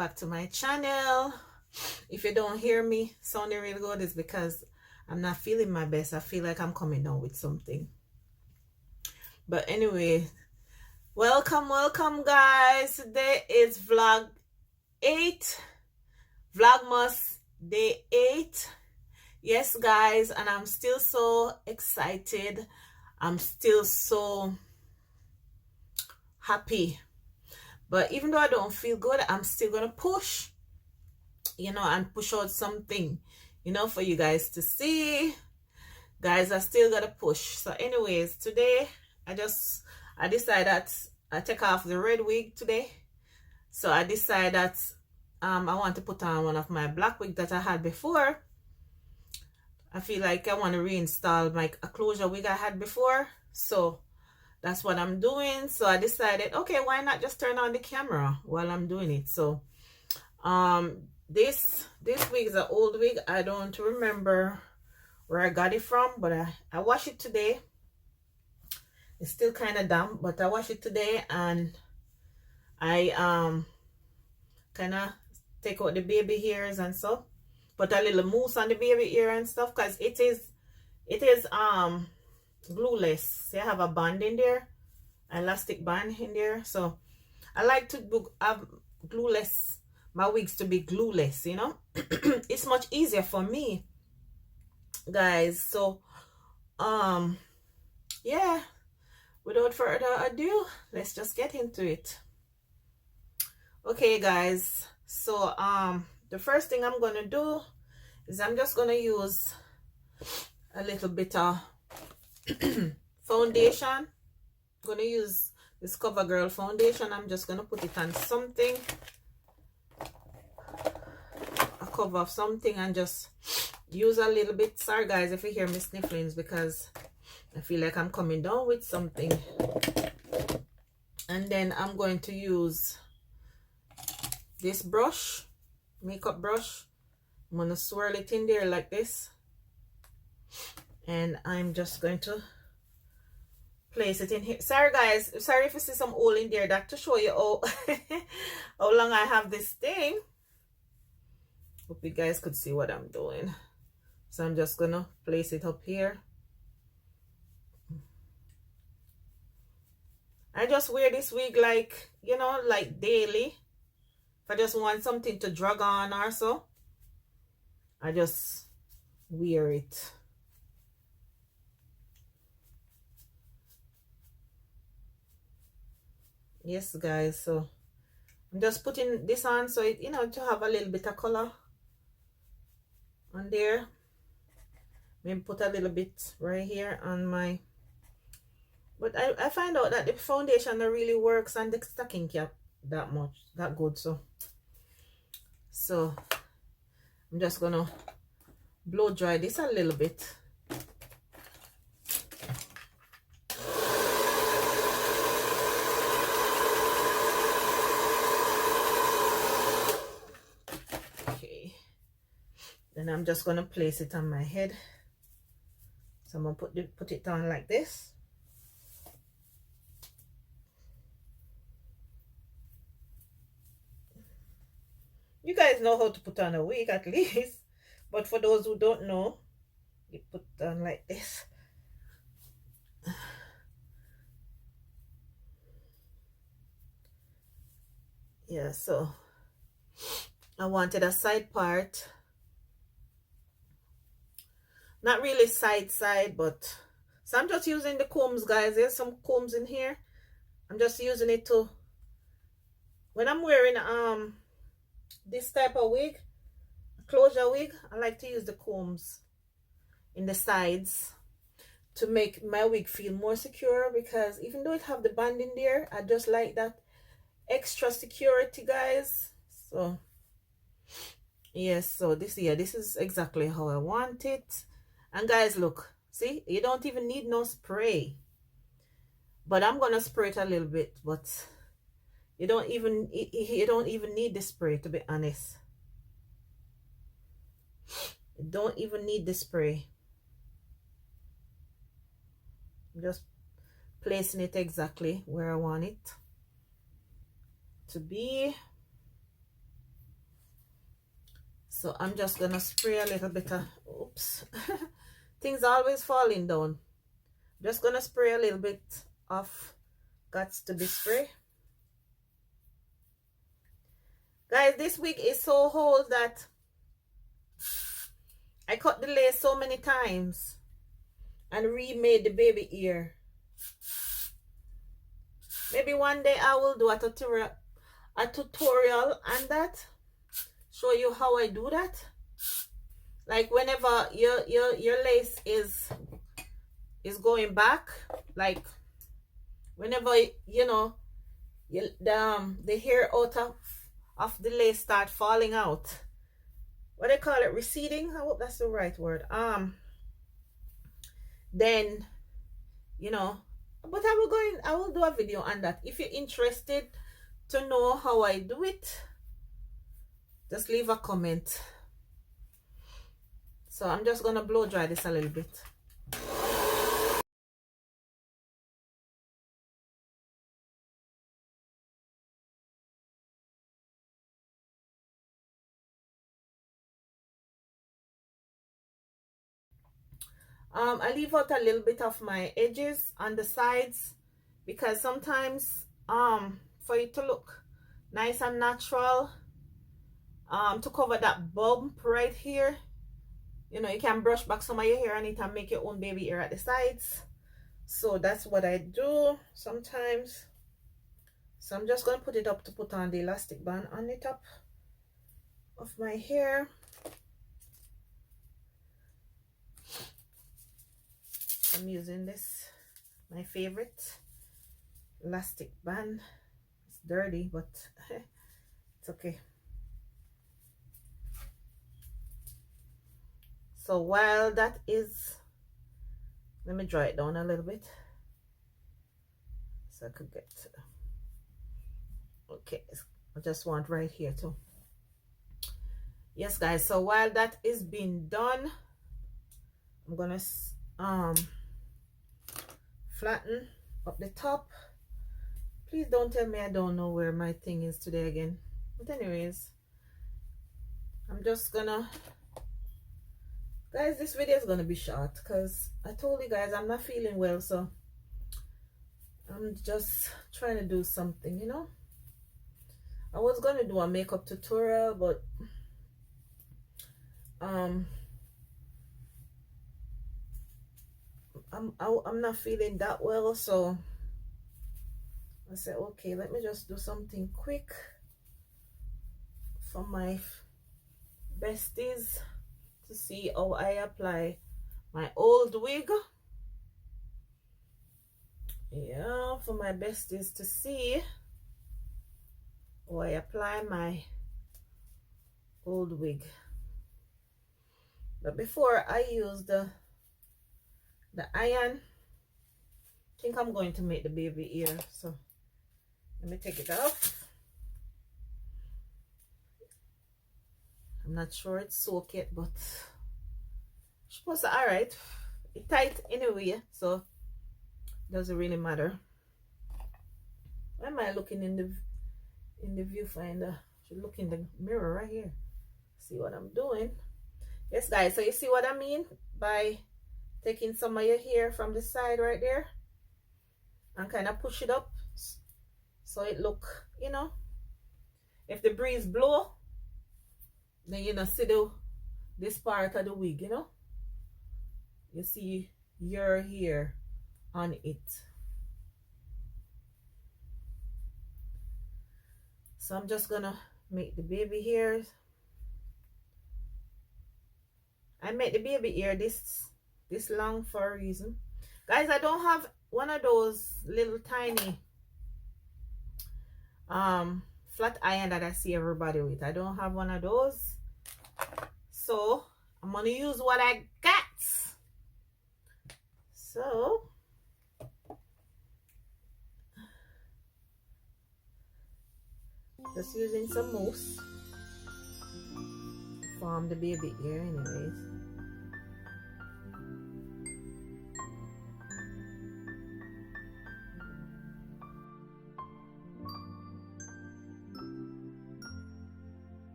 back to my channel. If you don't hear me sounding really good, it's because I'm not feeling my best. I feel like I'm coming down with something. But anyway, welcome guys. Today is vlog 8, Vlogmas day 8. Yes guys, and I'm still so excited. I'm still so happy. But even though I don't feel good, I'm still gonna push, and push out something, for you guys to see. Guys, I still gotta push. So anyways, today I decided that I take off the red wig today. So I decided that I want to put on one of my black wig that I had before. I feel like I want to reinstall my closure wig I had before. So that's what I'm doing. So I decided, okay, why not just turn on the camera while I'm doing it? So this wig is an old wig. I don't remember where I got it from, but I washed it today. It's still kind of damp, but I washed it today, and I kind of take out the baby hairs and stuff, put a little mousse on the baby ear and stuff, because it is glueless. So I have a band in there, elastic band in there. So I like to have glueless, my wigs to be glueless, it's much easier for me, guys. So yeah, without further ado, let's just get into it. Okay guys, so the first thing I'm gonna do is I'm just gonna use a little bit of foundation. I'm gonna use this CoverGirl foundation. I'm just gonna put it on something, a cover of something, and just use a little bit. Sorry guys if you hear me sniffling, because I feel like I'm coming down with something. And then I'm going to use this brush, makeup brush. I'm gonna swirl it in there like this, and I'm just going to place it in here. Sorry guys, sorry if you see some hole in there. That to show you how long I have this thing. Hope you guys could see what I'm doing. So I'm just gonna place it up here. I just wear this wig like, like daily. If I just want something to drag on or so, I just wear it. Yes guys, so I'm just putting this on so it, to have a little bit of color on there. Maybe put a little bit right here on my, but I find out that the foundation really works on the stocking cap that good. So I'm just gonna blow dry this a little bit. Okay, then I'm just gonna place it on my head. So I'm gonna put it on like this. You guys know how to put on a wig at least, but for those who don't know, you put on like this. Yeah, so I wanted a side part, not really side, but so I'm just using the combs, guys. There's some combs in here. I'm just using it to, when I'm wearing this type of wig, closure wig, I like to use the combs in the sides to make my wig feel more secure, because even though it have the band in there, I just like that extra security, guys. So yes, so this is exactly how I want it. And guys, look, see, you don't even need no spray, but I'm gonna spray it a little bit. But you don't even need the spray, to be honest. You don't even need the spray. I'm just placing it exactly where I want it to be. So I'm just gonna spray a little bit of, oops, things always falling down. Just gonna spray a little bit of Gots to Be spray. Guys, this wig is so old that I cut the lace so many times and remade the baby ear. Maybe one day I will do a tutorial on that, show you how I do that. Like whenever your lace is going back, like whenever you know the hair out of the lace start falling out, what they call it, receding, I hope that's the right word, then you know, but I will do a video on that. If you're interested to know how I do it, just leave a comment. So I'm just gonna blow dry this a little bit. I leave out a little bit of my edges on the sides because sometimes for it to look nice and natural, to cover that bump right here, you know, you can brush back some of your hair on it and make your own baby hair at the sides. So that's what I do sometimes. So I'm just gonna put it up to put on the elastic band on the top of my hair. I'm using this, my favorite elastic band. It's dirty, but it's okay. So while that is, let me draw it down a little bit so I could get to, okay, I just want right here too. Yes guys, so while that is being done, I'm gonna flatten up the top. Please don't tell me I don't know where my thing is today again. But anyways, I'm just gonna, guys, this video is gonna be short because I told you guys I'm not feeling well, so I'm just trying to do something, you know. I was gonna do a makeup tutorial, but I'm not feeling that well, so I said, okay, let me just do something quick for my besties to see how I apply my old wig. Yeah, for my besties to see how I apply my old wig. But before I use the iron, I think I'm going to make the baby ear, so let me take it off. I'm not sure it's soaked yet, but it's supposed to, all right. It's tight anyway, so it doesn't really matter. Why am I looking in the viewfinder? I should look in the mirror right here. See what I'm doing. Yes guys, so you see what I mean by taking some of your hair from the side right there and kind of push it up so it look, you know, if the breeze blow, then you know, see this part of the wig, you know, you see your hair on it. So I'm just gonna make the baby hairs. I made the baby ear this long for a reason. Guys, I don't have one of those little tiny flat iron that I see everybody with. I don't have one of those. So I'm gonna use what I got. So just using some mousse to form the baby ear anyways.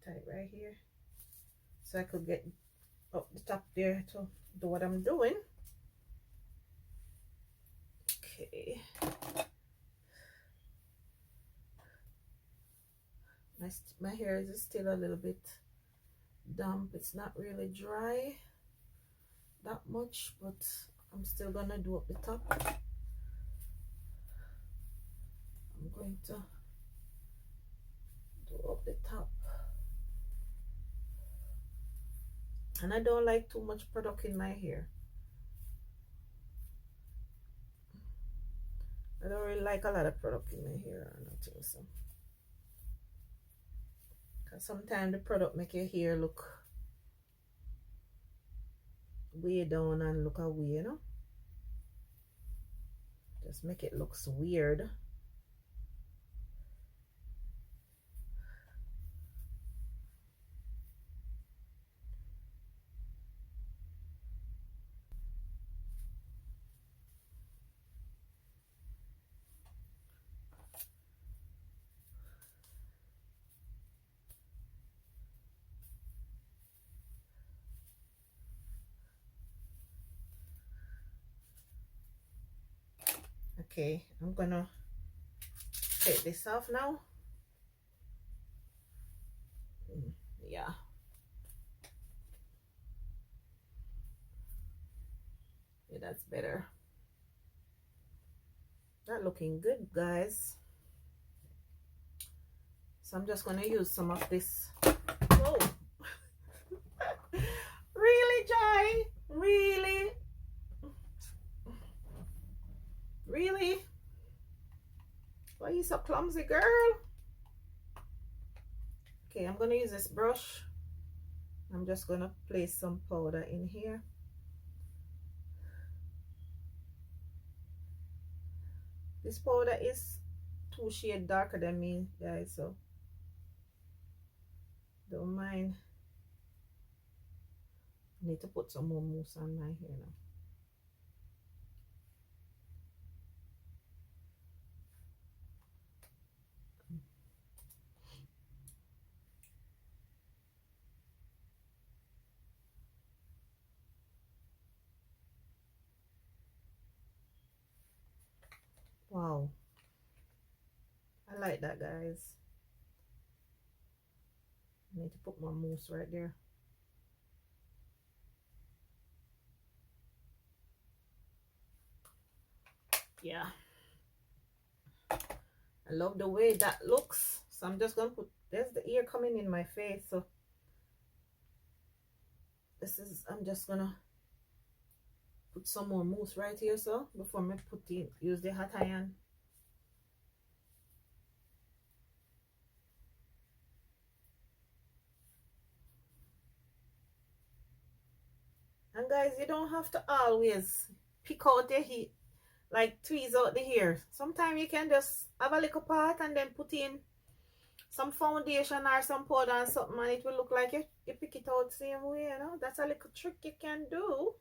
Tight right here, so I could get up the top there to do what I'm doing. Okay. My hair is still a little bit damp. It's not really dry that much, but I'm still gonna do up the top. I'm going to do up the top. And I don't like too much product in my hair. I don't really like a lot of product in my hair or nothing, so. Because sometimes the product make your hair look way down and look away, you know? Just make it look weird. Okay, I'm gonna take this off now. Yeah. Yeah, that's better. That looking good, guys. So I'm just gonna use some of this. Whoa. Really, Jai? Really? Really? Why are you so clumsy, girl? Okay, I'm gonna use this brush. I'm just gonna place some powder in here. This powder is 2 shades darker than me, guys, so don't mind. I need to put some more mousse on my hair now. Wow, I like that, guys. I need to put my mousse right there. Yeah, I love the way that looks. So I'm just gonna put, there's the ear coming in my face, so this is, I'm just gonna put some more mousse right here, so before me put in, use the hot iron. And guys, you don't have to always pick out the hair, like tweeze out the hair. Sometimes you can just have a little part and then put in some foundation or some powder and something, and it will look like you pick it out the same way, you know. That's a little trick you can do.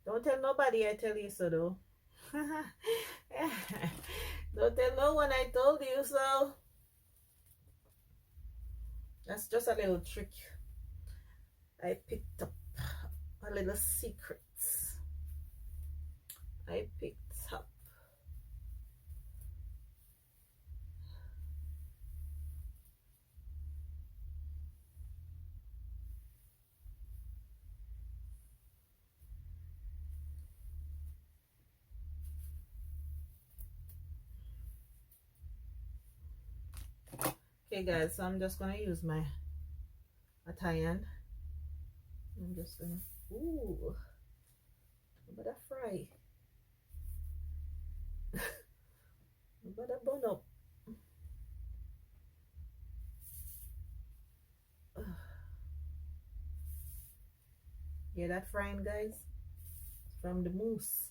Don't tell nobody I tell you so, though. Don't tell no one I told you so. That's just a little trick I picked up. A little secrets I picked up. Okay, guys, so I'm just gonna use my iron. I'm just gonna, ooh, but that fry. But that bone up. Yeah, that frying, guys, from the mousse.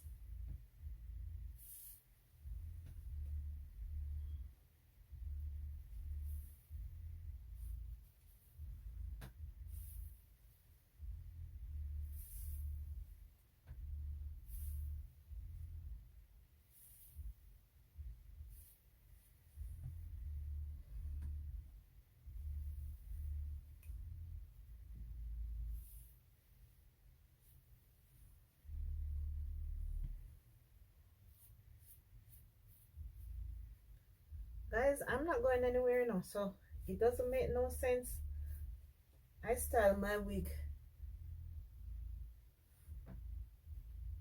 Guys, I'm not going anywhere now, so it doesn't make no sense. I style my wig.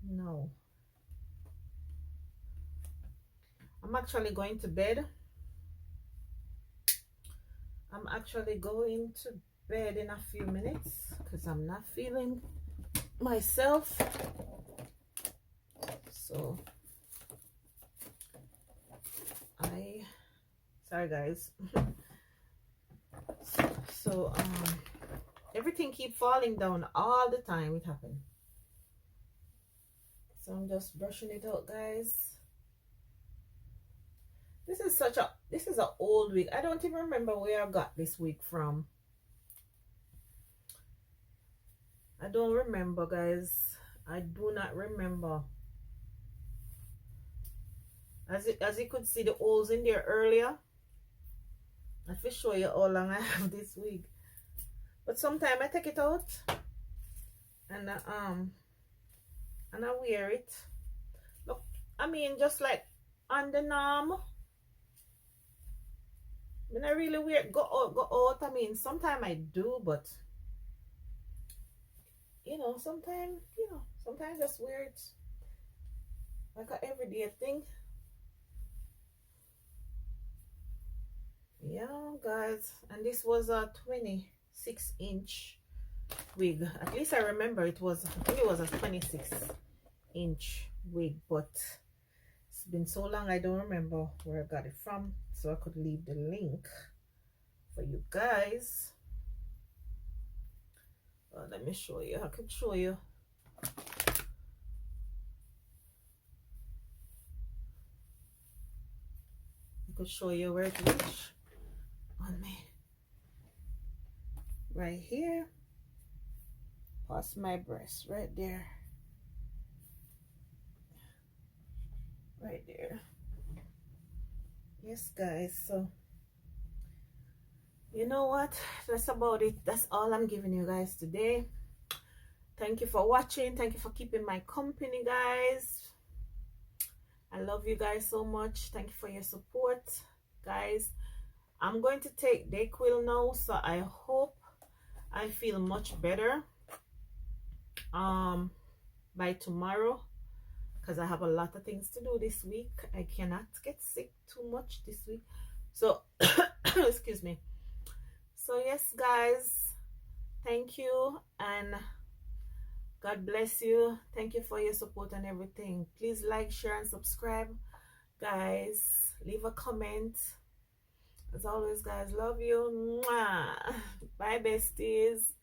No. I'm actually going to bed. I'm actually going to bed in a few minutes because I'm not feeling myself. So sorry guys. So everything keep falling down all the time. It happened. So I'm just brushing it out, guys. This is an old wig. I don't even remember where I got this wig from. I don't remember, guys. I do not remember. As you could see the holes in there earlier. I will show you how long I have this wig. But sometimes I take it out and I wear it. Look, I mean, just like on the norm. When I really wear go out. I mean, sometimes I do, but sometimes just wear it like a everyday thing. Yeah, guys, and this was a 26-inch wig. At least I remember I think it was a 26-inch wig, but it's been so long I don't remember where I got it from, so I could leave the link for you guys. Let me show you. I could show you. I could show you where it reached on me. Right here, past my breast, right there. Right there. Yes, guys, so you know what, that's about it. That's all I'm giving you guys today. Thank you for watching. Thank you for keeping my company, guys. I love you guys so much. Thank you for your support, guys. I'm going to take Dayquil now, so I hope I feel much better by tomorrow, because I have a lot of things to do this week. I cannot get sick too much this week, so excuse me. So yes, guys, thank you and God bless you. Thank you for your support and everything. Please like, share, and subscribe, guys. Leave a comment. As always, guys, love you. Mwah. Bye, besties.